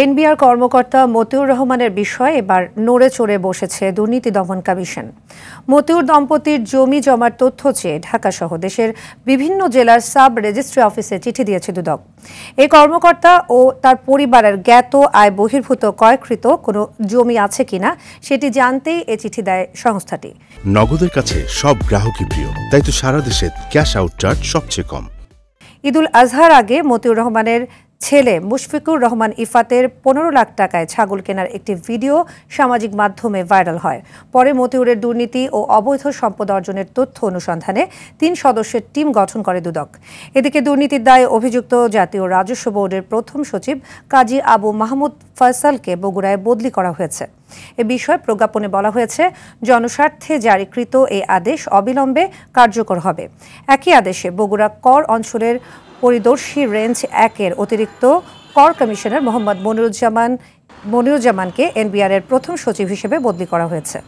NBR কর্মকর্তা মতিউর রহমানের বিষয়ে এবার নড়ে চড়ে বসেছে দুর্নীতি দমন কমিশন। মতিউর দম্পতির জমি জমার তথ্য চেয়ে ঢাকাসহ দেশের বিভিন্ন জেলার সাব রেজিস্ট্রি অফিসে চিঠি দিয়েছে দুদক। এই কর্মকর্তা ও তার পরিবারের জ্ঞাত আয় বহির্ভূত ক্রয়কৃত কোনো জমি আছে কিনা সেটি জানতেই এ চিঠি দেয় সংস্থাটি। নগদের কাছে সব গ্রাহকই প্রিয়, তাই তো সারা দেশে ক্যাশ আউট চার্জ সবচেয়ে কম। ঈদুল আজহার আগে মতিউর রহমানের ছেলে মুশফিকুর রহমান ইফাতের 15 লাখ টাকায় ছাগল কেনার একটি ভিডিও সামাজিক মাধ্যমে ভাইরাল হয়। পরে মতিউরের দুর্নীতি ও অবৈধ সম্পদ অর্জনের তথ্য অনুসন্ধানে 3 সদস্যের টিম গঠন করে দুদক। এদিকে দুর্নীতির দায়ে অভিযুক্ত জাতীয় রাজস্ব বোর্ডের প্রথম সচিব কাজী আবু মাহমুদ ফয়সালকে বগুড়ায় বদলি করা হয়েছে। এ বিষয়ে প্রজ্ঞাপনে বলা হয়েছে, জনস্বার্থে জারিকৃত এই আদেশ অবিলম্বে কার্যকর হবে। একই আদেশে বগুড়া কর অঞ্চলের পরিদর্শী রেঞ্জ 1-এর অতিরিক্ত কর কমিশনার মোহাম্মদ মনিরুজ্জামানকে এনবিআর এর প্রথম সচিব হিসেবে বদলি করা হয়েছে।